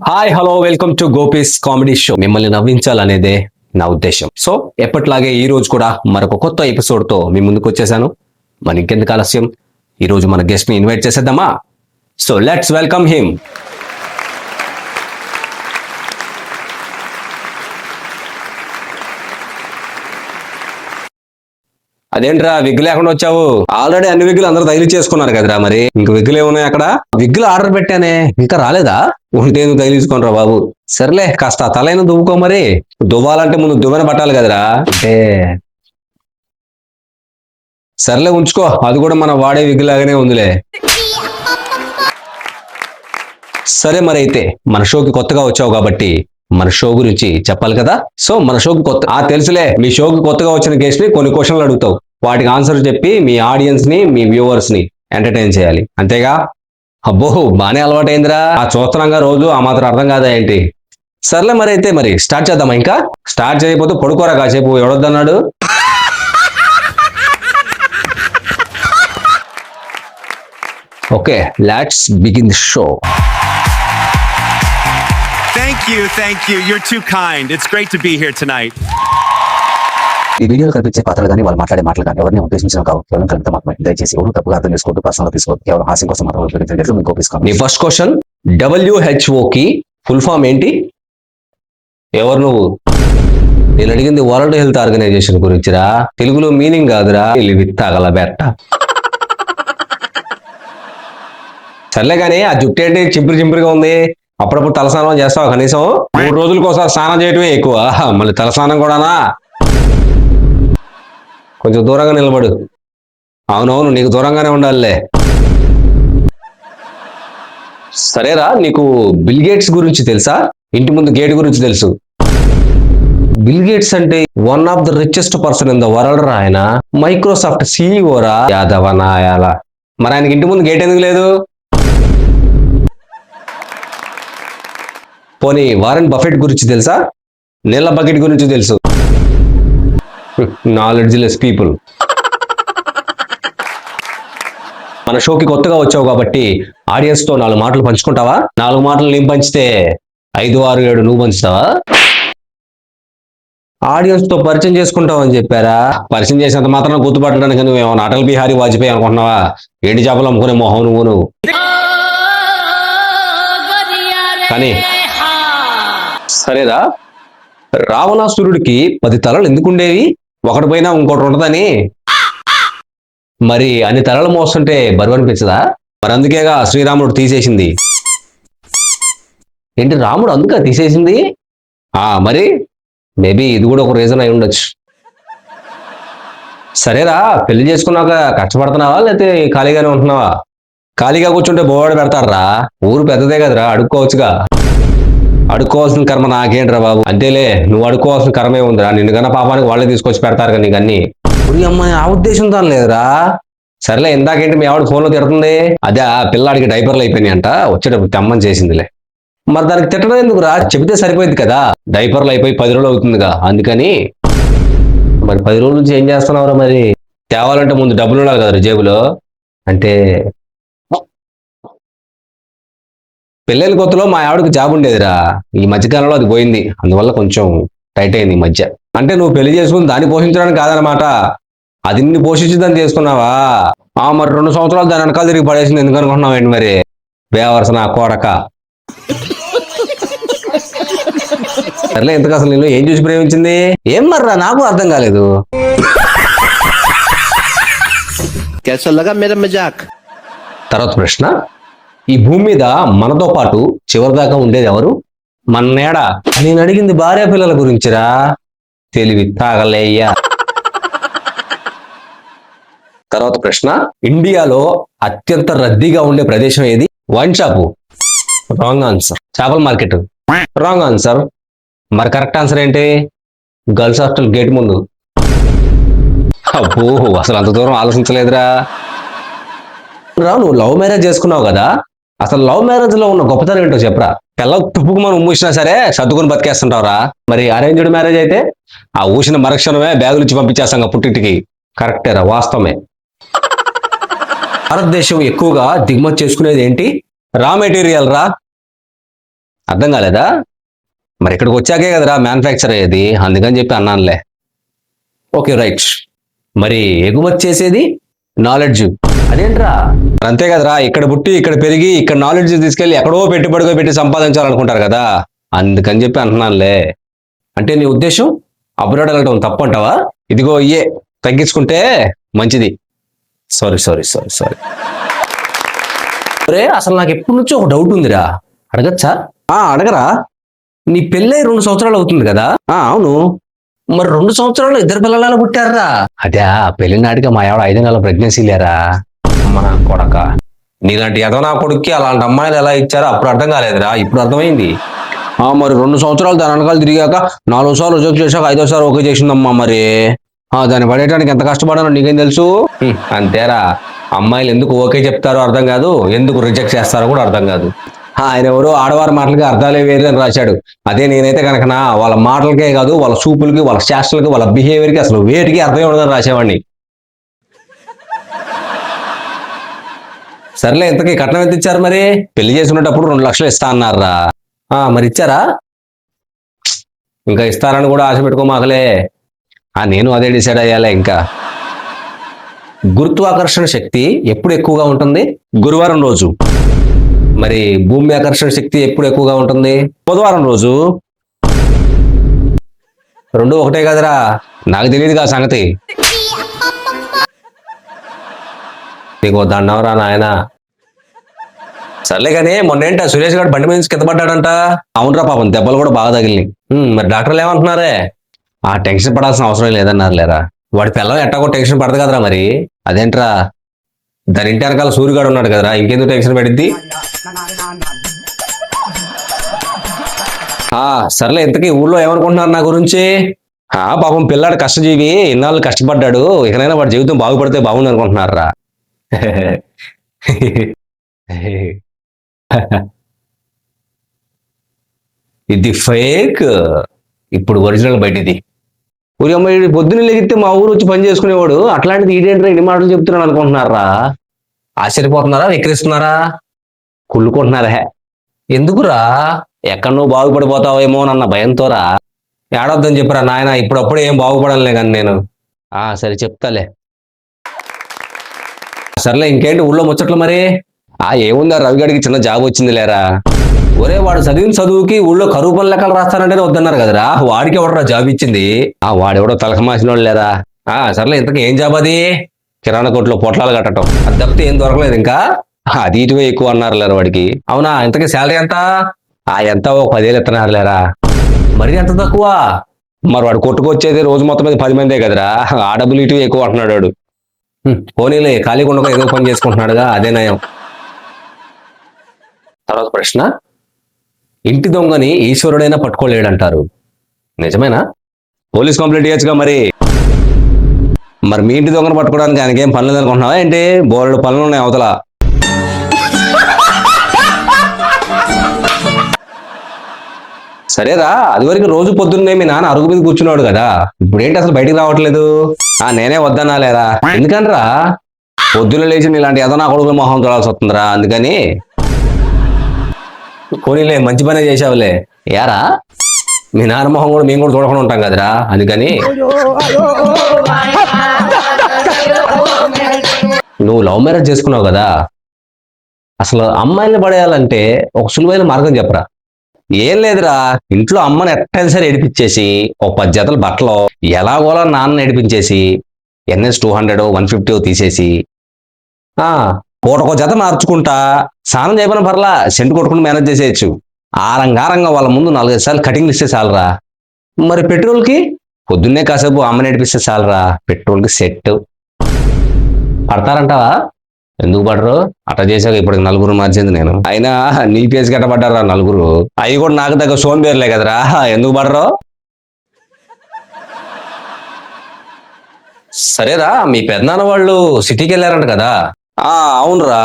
Hi hello welcome to gopis comedy show. మిమ్మల్ని నవ్వించాలనేదే నా ఉద్దేశం. సో ఎప్పట్లాగే ఈ రోజు కూడా మరొక కొత్త ఎపిసోడ్ తో మీ ముందుకు వచ్చేసాను. మరి ఇంకెందుకు ఆలస్యం, ఈ రోజు మన గెస్ట్ ని ఇన్వైట్ చేసేద్దామా? So let's welcome him. అదేంట్రా విగ్ లేకుండా వచ్చావు? ఆల్రెడీ అన్ని విగ్గులు అందరూ తగిలి చేసుకున్నారు కదరా, మరి ఇంక విగ్గులు ఏమున్నాయి అక్కడ? విగ్గులు ఆర్డర్ పెట్టానే, ఇంకా రాలేదా? ఉంటే ఎందుకు తగిలించుకోనరా బాబు. సర్లే కాస్త తలైన దువ్వుకో. మరి దువ్వాలంటే ముందు దువ్వెన పట్టాలి కదరా. అంటే సర్లే ఉంచుకో, అది కూడా మన వాడే విగ్గు లాగానే ఉందిలే. సరే మరి అయితే మన షోకి కొత్తగా వచ్చావు కాబట్టి మన షో గురించి చెప్పాలి కదా. సో మన షోకి తెలుసులే, మీ షోకి కొత్తగా వచ్చిన గెస్ట్ ని కొన్ని క్వశ్చన్లు అడుగుతావు, వాటికి ఆన్సర్ చెప్పి మీ ఆడియన్స్ ని మీ వ్యూవర్స్ ని ఎంటర్టైన్ చేయాలి, అంతేగా? అబ్బో బానే అలవాటైందిరా, ఆ చూస్తున్నాగా రోజు, ఆ మాత్రం అర్థం కాదా ఏంటి? సర్లే మరి అయితే మరి స్టార్ట్ చేద్దామా? ఇంకా స్టార్ట్ చేయకపోతే పడుకోరా కాసేపు, ఎవడొద్దన్నాడు? Okay, let's begin the show. Thank you. You're too kind. It's great to be here tonight. ఈ వీడియోలో కనిపించే పాత్రలు కానీ వాళ్ళు మాట్లాడే మాటలు కానీ ఎవరిని ఉద్దేశించిన కావు, కేవలం కవిత మాత్రమే. దయచేసి ఎవరు తప్పుగా అర్థం చేసుకోవద్దు, పర్సనల్ తీసుకోవద్దు, కేవలం హాస్యం కోసం మాత్రం ఉపయోగించండి. మీకు నీ ఫస్ట్ క్వశ్చన్, WHO కి ఫుల్ ఫామ్ ఏంటి? ఎవరు నువ్వు? నేను అడిగింది వరల్డ్ హెల్త్ ఆర్గనైజేషన్ గురించిరా, తెలుగులో మీనింగ్ కాదురా. తగల బెట్ట. సర్లే కానీ ఆ జుట్టు ఏంటి చింపురుగా ఉంది? అప్పుడప్పుడు తలస్నానం చేస్తావా? కనీసం 3 రోజులకు ఒకసారి స్నానం చేయటమే ఎక్కువ, మళ్ళీ తలస్నానం కూడానా? కొంచెం దూరంగా నిలబడు. అవునవును, నీకు దూరంగానే ఉండాలిలే. సరేరా, నీకు బిల్ గేట్స్ గురించి తెలుసా? ఇంటి ముందు గేట్ గురించి తెలుసు. బిల్ గేట్స్ అంటే one of the richest person in the world రా. ఆయన మైక్రోసాఫ్ట్ CEO రా. యాదవ నాయాల. మరి ఆయనకి ఇంటి ముందు గేట్ ఎందుకు లేదు? పోనీ వారెన్ బఫెట్ గురించి తెలుసా? నీళ్ళ బకెట్ గురించి తెలుసు. Knowledge less people. మన షోకి కొత్తగా వచ్చావు కాబట్టి ఆడియన్స్ తో 4 మాటలు పంచుకుంటావా? 4 మాటలు నేను పంచితే 5, 6, 7 నువ్వు పంచుతావా? ఆడియన్స్ తో పరిచయం చేసుకుంటావు అని చెప్పారా? పరిచయం చేసేంత మాత్రం గుర్తుపట్టడానికి నువ్వేమో అటల్ బిహారీ వాజ్పేయి అనుకుంటున్నావా? ఏంటి చేపలు అమ్ముకునే మొహం నువ్వు. కానీ సరేరా, రావణాసురుడికి 10 తలలు ఎందుకుండేవి? ఒకటి పోయినా ఇంకోటి ఉంటదని. మరి అన్ని తలలు మోస్తుంటే బరువు అనిపించదా? మరి అందుకేగా శ్రీరాముడు తీసేసింది. ఏంటి, రాముడు అందుక తీసేసింది? మరి మేబీ ఇది కూడా ఒక రీజన్ అయి ఉండొచ్చు. సరేరా, పెళ్లి చేసుకున్నాక కష్టపడుతున్నావా లేకపోతే ఖాళీగానే ఉంటున్నావా? ఖాళీగా కూర్చుంటే బోవాడు పెడతారా? ఊరు పెద్దదే కదరా, అడుక్కోవచ్చుగా. అడుక్కోవాల్సిన కర్మ నాకేంట్రా బాబు. అంతేలే, నువ్వు అడుక్కోవాల్సిన కర్మే ఉందిరా. నిన్ను కన్నా పాపానికి వాళ్ళే తీసుకొచ్చి పెడతారు కదా నీకు అన్ని. అమ్మాయి ఆ ఉద్దేశంతో లేదురా. సరేలే, ఇందాకేంటి మీ ఆవిడ ఫోన్లో తిడుతుంది? అదే ఆ పిల్లాడికి డైపర్లు అయిపోయినాయంట, వచ్చేటప్పుడు తెమ్మని చేసిందిలే. మరి దానికి తిట్టడం ఎందుకురా? చెబితే సరిపోయింది కదా. డైపర్లు అయిపోయి 10 రోజులు అవుతుందిగా, అందుకని. మరి 10 రోజుల నుంచి ఏం చేస్తున్నావురా? మరి తేవాలంటే ముందు డబ్బులు ఉండాలి కదా జేబులో. అంటే పెళ్ళైన కొత్తలో మా ఆవిడకి జాబ్ ఉండేదిరా. ఈ మధ్యకాలంలో అది పోయింది, అందువల్ల కొంచెం టైట్ అయింది ఈ మధ్య. అంటే నువ్వు పెళ్లి చేసుకుని దాన్ని పోషించడానికి కాదనమాట, అది నిన్ను పోషించిందని చేసుకున్నావా? మరి 2 సంవత్సరాలు దాని వెనకాల తిరిగి పడేసింది ఎందుకు అనుకుంటున్నావు ఏంటి? మరి బేవర్సన కోడక. సర్లే, ఇంతకు అసలు నేను ఏం చూసి ప్రేమించింది? ఏం మర్రా, నాకు అర్థం కాలేదు. తర్వాత ప్రశ్న, ఈ భూమి మీద మనతో పాటు చివరిదాకా ఉండేది ఎవరు? మన నేడ. నేను అడిగింది భార్య పిల్లల గురించిరా. తెలివి తాగలేయ్యా. తర్వాత ప్రశ్న, ఇండియాలో అత్యంత రద్దీగా ఉండే ప్రదేశం ఏది? Wine shop. Wrong answer. చేపల మార్కెట్. Wrong answer. మరి కరెక్ట్ ఆన్సర్ ఏంటి? గర్ల్స్ హాస్టల్ గేట్ ముందు. అబ్బో, అసలు అంత దూరం ఆలోచించలేదురా. నువ్వు లవ్ మ్యారేజ్ చేసుకున్నావు కదా, అసలు లవ్ మ్యారేజ్ లో ఉన్న గొప్పతనం ఏంటో చెప్పరా? పిల్ల తుప్పుకు మనం ఊసినా సరే సర్దుకొని బతికేస్తుంటావురా. మరి అరేంజ్డ్ మ్యారేజ్ అయితే ఆ ఊసిన మరక్షణమే బ్యాగులు ఇచ్చి పంపించేస్తాం పుట్టింటికి. కరెక్టేరా, వాస్తవమే. భారతదేశం ఎక్కువగా దిగుమతి చేసుకునేది ఏంటి? రా మెటీరియల్ రా. అర్థం కాలేదా? మరి ఇక్కడికి వచ్చాకే కదరా మ్యానుఫ్యాక్చర్ అయ్యేది, అందుకని చెప్పి అన్నానులే. Okay right. మరి ఎగుమతి చేసేది నాలెడ్జ్. అదేంట్రా? అంతే కదరా, ఇక్కడ పుట్టి ఇక్కడ పెరిగి ఇక్కడ నాలెడ్జ్ తీసుకెళ్ళి ఎక్కడో పెట్టుబడిగా పెట్టి సంపాదించాలనుకుంటారు కదా, అందుకని చెప్పి అంటున్నానులే. అంటే నీ ఉద్దేశం అబ్రాడ్ వెళ్ళడం తప్పు అంటావా? ఇదిగో ఇయే తగ్గించుకుంటే మంచిది. Sorry sorry sorry sorry. అసలు నాకు ఎప్పటి నుంచో ఒక డౌట్ ఉందిరా, అడగచ్చా? అడగరా. నీ పెళ్ళై 2 సంవత్సరాలు అవుతుంది కదా? అవును. మరి 2 సంవత్సరాలు 2 పిల్లలు పుట్టారా? అదే పెళ్లి నాటికి మా ఆవిడ 5 నెలల ప్రెగ్నెన్సీ లేరా. అమ్మ నా కొడక, నీలాంటి ఎదో నా కొడుక్కి అలాంటి అమ్మాయిలు ఎలా ఇచ్చారో అప్పుడు అర్థం కాలేదురా, ఇప్పుడు అర్థమైంది. మరి 2 సంవత్సరాలు దాని వెనకాల తిరిగాక 4 సార్లు రిజెక్ట్ చేశాక 5వ సారి ఓకే చేసిందమ్మా. మరి దాన్ని పడేయడానికి ఎంత కష్టపడానో నీకేం తెలుసు? అంతేరా, అమ్మాయిలు ఎందుకు ఓకే చెప్తారో అర్థం కాదు, ఎందుకు రిజెక్ట్ చేస్తారో కూడా అర్థం కాదు. ఆయన ఎవరో ఆడవారి మాటలకి అర్థాలే వేరే అని రాశాడు. అదే నేనైతే కనుక వాళ్ళ మాటలకే కాదు, వాళ్ళ చూపులకి, వాళ్ళ చేష్టలకి, వాళ్ళ బిహేవియర్కి అసలు వేటికి అర్థమే ఉండదని రాసేవాడిని. సర్లే, ఇంతకీ కట్నం ఎంత ఇచ్చారు? మరి పెళ్లి చేసుకునేటప్పుడు 2 లక్షలు ఇస్తా అన్నారా? మరి ఇచ్చారా? ఇంకా ఇస్తారని కూడా ఆశ పెట్టుకోమాకలే. నేను అదే డిసైడ్ అయ్యాలే. ఇంకా గురుత్వాకర్షణ శక్తి ఎప్పుడు ఎక్కువగా ఉంటుంది? గురువారం రోజు. మరి భూమి ఆకర్షణ శక్తి ఎప్పుడు ఎక్కువగా ఉంటుంది? బుధవారం రోజు. 2 ఒకటే కదరా, నాకు తెలియదుగా సంగతి. నీకు దండవరా నాయన. సర్లే కానీ మొన్నేంట సురేష్ గారు బండి మీద కింద పడ్డాడంట? అవునరా పాపం, దెబ్బలు కూడా బాగా తగిలినాయి. మరి డాక్టర్లు ఏమంటున్నారే? టెన్షన్ పడాల్సిన అవసరం లేదన్నారు లేరా. వాడి పిల్లలు ఎట్టాగో టెన్షన్ పడదు కదరా. మరి అదేంట్రా, దాని ఇంటి వెనకాల సూర్యగాడు ఉన్నాడు కదరా, ఇంకెందుకు టెన్షన్ పడిద్ది? సర్లే, ఇంతకీ ఊళ్ళో ఏమనుకుంటున్నారు నా గురించి? పాపం పిల్లాడు కష్టజీవి, ఇన్నాళ్ళు కష్టపడ్డాడు, ఇకనైనా వాడి జీవితం బాగుపడితే బాగుంది అనుకుంటున్నారా? ఇది ఫేక్, ఇప్పుడు ఒరిజినల్ బయటిది. ఊరి అమ్మాయి పొద్దున్న లెగితే మా ఊరు వచ్చి పని చేసుకునేవాడు, అట్లాంటిది ఈడేంట్రా ఇన్ని మాటలు చెప్తున్నాడు అనుకుంటున్నారా? ఆశ్చర్యపోతున్నారా? విక్రిస్తున్నారా? కుళ్ళుకుంటున్నారా? ఎందుకురా? ఎక్కడ నువ్వు బాగుపడిపోతావేమో అన్న భయంతోరా. ఏడొద్దని చెప్పరా నాయన, ఇప్పుడప్పుడే ఏం బాగుపడాలే కానీ నేను. సరే చెప్తాలే. సర్లే, ఇంకేంటి ఊళ్ళో ముచ్చట్లు? మరి ఏముందా, రవిగడికి చిన్న జాబ్ వచ్చింది లేరా. ఒరే, వాడు చదివిన చదువుకి ఊళ్ళో కరువు పనులు లెక్కలు రాస్తానంటేనే వద్దన్నారు కదరా, వాడికి ఎవడరా జాబ్ ఇచ్చింది? వాడెవడో తలకమాసినోడు లేరా. సర్లే, ఇంతకీ ఏం జాబ్ అది? కిరాణా కొట్లో పొట్లాలు కట్టడం, అది తప్పితే ఏం దొరకలేదు ఇంకా. అది ఇటువే ఎక్కువ అన్నారు లేరా వాడికి. అవునా? ఇంతకీ శాలరీ ఎంత? ఎంత? ఓ 10,000 ఇస్తున్నారు లేరా. మరి ఎంత తక్కువ? మరి వాడు కొట్టుకొచ్చేది రోజు మొత్తం మీద 10 మందే కదరా, ఆ డబ్బులు ఇటువే ఎక్కువ అంటున్నాడు వాడు. పోనీలే, ఖాళీగా ఉండగా ఏదో పని చేసుకుంటున్నాడుగా, అదే నయం. తర్వాత ప్రశ్న, ఇంటి దొంగని ఈశ్వరుడైనా పట్టుకోలేడంటారు, నిజమేనా? పోలీస్ కంప్లైంట్ ఇవ్వచ్చుగా మరి. మరి మీ ఇంటి దొంగను పట్టుకోవడానికి ఆయనకి ఏం పనులు అనుకుంటున్నావా ఏంటి? బోలెడు పనులు ఉన్నాయి అవతల. సరేరా, అదివరకు రోజు పొద్దున్నే మీ నాన్న అరుగు మీద కూర్చున్నాడు కదా, ఇప్పుడు ఏంటి అసలు బయటికి రావట్లేదు? నేనే వద్దన్నా లేరా. ఎందుకనరా? పొద్దున్న లేచి ఇలాంటి ఏదో నా కొడుకుల మొహం చూడాల్సి వస్తుందిరా, అందుకని. పోనీలే, మంచి పనే చేసావులే. యారా, మీ నాన్న మొహం కూడా మేము కూడా చూడకుండా ఉంటాం కదరా, అందుకని. నువ్వు లవ్ మ్యారేజ్ చేసుకున్నావు కదా, అసలు అమ్మాయిని పడేయాలంటే ఒక సులువైన మార్గం చెప్పరా. ఏం లేదురా, ఇంట్లో అమ్మని ఎట్టైనా సరే ఏడిపించేసి, ఒక 10 జతల బట్టలు ఎలాగోలా నాన్న ఏడిపించేసి, NS 200 150 తీసేసి, పూటకో జత మార్చుకుంటా, స్నానం చేయమని పర్లా, సెంటు కొట్టుకుని మేనేజ్ చేసేయచ్చు. ఆరంగారంగా వాళ్ళ ముందు 4-5 సార్లు కటింగ్లు ఇస్తే చాలరా. మరి పెట్రోల్కి పొద్దున్నే కాసేపు అమ్మని ఏడిపిస్తే చాలరా, పెట్రోల్కి సెట్. పడతారంటావా? ఎందుకు పడరు? అట్లా చేశాక ఇప్పుడు 4 మార్చింది నేను. అయినా నీ పేజ్ కట్టబడ్డారా 4, అవి కూడా నాకు దగ్గర సోంబేర్లే కదరా, ఎందుకు పడరు? సరేరా, మీ పెద్దనాన్న వాళ్ళు సిటీకి వెళ్ళారంట కదా. అవునరా.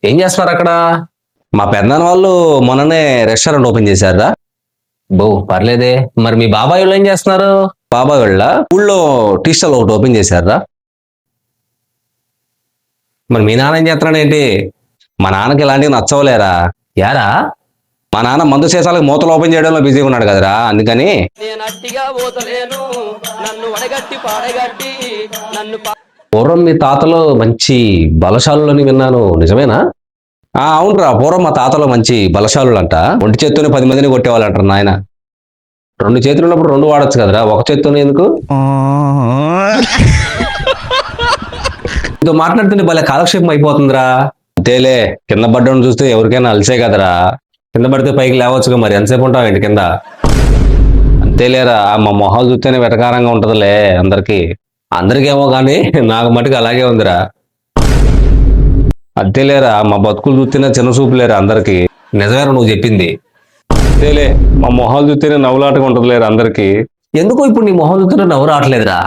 ఏం చేస్తున్నారు అక్కడ? మా పెద్దనాన్న వాళ్ళు మొన్ననే రెస్టారెంట్ ఓపెన్ చేశారా. పర్లేదే. మరి మీ బాబాయ్ వాళ్ళు ఏం చేస్తున్నారు? బాబాయ్ వాళ్ళ ఊళ్ళో టీ స్టాల్ ఒకటి ఓపెన్ చేశారా. మరి మీ నాన్న ఏం చేస్తున్నాడు ఏంటి? మా నాన్నకి ఇలాంటివి నచ్చవలేరా. యారా, మా నాన్న మందు సీసాలకు మూతలు ఓపెన్ చేయడంలో బిజీగా ఉన్నాడు కదరా, అందుకని. నేను అట్టిగా పోతలేను, నన్ను వడగట్టి పాడగట్టి నన్ను పూర్వం మీ తాతలో మంచి బలశాలులని విన్నాను, నిజమేనా? అవునరా, పూర్వం మా తాతలో మంచి బలశాలులంట. ఒంటి చేత్తోనే 10 మందిని కొట్టేవాళ్ళంటారు నాయన. 2 చేతులు ఉన్నప్పుడు 2 వాడచ్చు కదరా, ఒక చేత్తోనే ఎందుకు? ఇంతో మాట్లాడుతుంటే భలే కాలక్షేపం అయిపోతుందిరా. అంతేలే, కింద పడ్డం చూస్తే ఎవరికైనా అలసే కదరా, కింద పడితే పైకి లేవచ్చుగా, మరి ఎంతసేపు ఉంటావు ఇంటి కింద? అంతేలేరా, మా మొహాలు చూస్తేనే వెటకారంగా ఉంటదిలే అందరికేమో కానీ నాకు మటుకు అలాగే ఉందిరా. అంతేలేరా, మా బతుకులు చూస్తేనే చిన్న చూపులేరా అందరికి. నిజమేరా నువ్వు చెప్పింది. అంతేలే, మా మొహాలు చూస్తేనే నవ్వులాటగా ఉంటదిలేరా అందరికి. ఎందుకో ఇప్పుడు నీ మొహం చూస్తేనే నవ్వు రావట్లేదురా.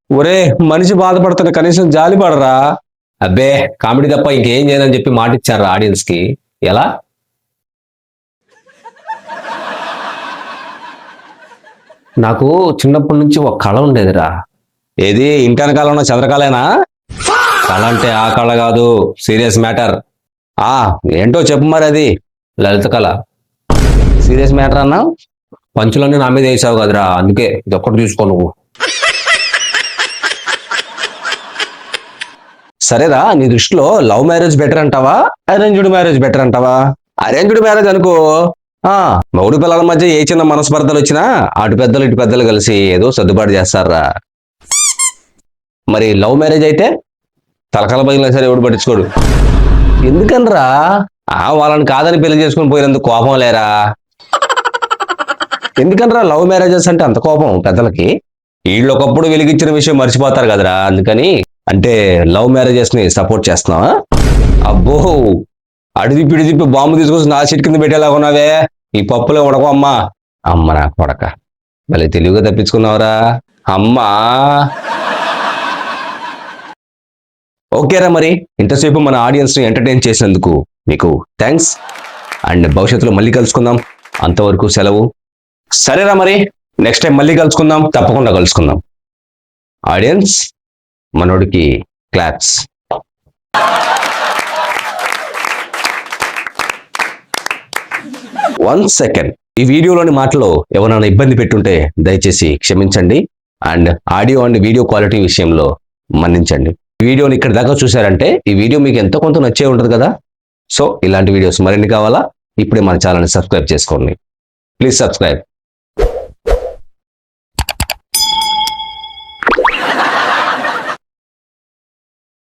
ఒరే, మనిషి బాధపడుతున్న కనీసం జాలి పడరా. అబ్బే, కామెడీ తప్ప ఇంకేం చేయదని చెప్పి మాట ఇచ్చారా ఆడియన్స్ కి. ఎలా? నాకు చిన్నప్పటి నుంచి ఒక కళ ఉండేదిరా. ఏది, ఇంటి కాలం ఉన్న చంద్రకళేనా? కళ అంటే ఆ కళ కాదు, సీరియస్ మ్యాటర్. ఏంటో చెప్పు మరి. అది లలిత కళ. సీరియస్ మ్యాటర్ అన్నా, పంచులన్నీ నా మీద వేసావు కదరా, అందుకే ఇది ఒక్కటి చూసుకో నువ్వు. సరేరా, నీ దృష్టిలో లవ్ మ్యారేజ్ బెటర్ అంటావా, అరేంజ్డ్ మ్యారేజ్ బెటర్ అంటావా? అరేంజ్డ్ మ్యారేజ్ అనుకో, మౌడు పిల్లల మధ్య ఏ చిన్న మనస్పర్ధలు వచ్చినా అటు పెద్దలు ఇటు పెద్దలు కలిసి ఏదో సర్దుబాటు చేస్తారా. మరి లవ్ మ్యారేజ్ అయితే తలకల బగిలినా సరే ఎవడు పట్టించుకోడు. ఎందుకనరా? వాళ్ళని కాదని పెళ్లి చేసుకుని పోయినందుకు కోపం లేరా? ఎందుకనరా లవ్ మ్యారేజెస్ అంటే అంత కోపం పెద్దలకి? వీళ్ళు ఒకప్పుడు వెలిగించిన విషయం మర్చిపోతారు కదరా, అందుకని. అంటే లవ్ మ్యారేజెస్ ని సపోర్ట్ చేస్తున్నావా? అబ్బో, అడిదిప్పి బాంబు తీసుకొచ్చి నా సీట్ కింద పెట్టేలా ఉన్నావే. ఈ పప్పులో ఉడకం అమ్మా. అమ్మ నా కొడక, మళ్ళీ తెలివిగా తప్పించుకున్నావురా అమ్మా. ఓకేరా, మరి ఇంతసేపు మన ఆడియన్స్ ని ఎంటర్టైన్ చేసినందుకు మీకు థ్యాంక్స్. అండ్ భవిష్యత్తులో మళ్ళీ కలుసుకుందాం. అంతవరకు సెలవు. సరేరా, మరి నెక్స్ట్ టైం మళ్ళీ కలుసుకుందాం, తప్పకుండా కలుసుకుందాం. ఆడియన్స్, మనోడికి క్లాప్స్. 1 సెకండ్. ఈ వీడియోలోని మాటలో ఎవరైనా ఇబ్బంది పెట్టుంటే దయచేసి క్షమించండి. And audio and video quality విషయంలో మన్నించండి. ఈ వీడియోని ఇక్కడ దాకా చూసారంటే ఈ వీడియో మీకు ఎంతో కొంత నచ్చే ఉంటుంది కదా. సో ఇలాంటి వీడియోస్ మరిన్ని కావాలా? ఇప్పుడే మన ఛానల్ని సబ్స్క్రైబ్ చేసుకోండి. Please subscribe.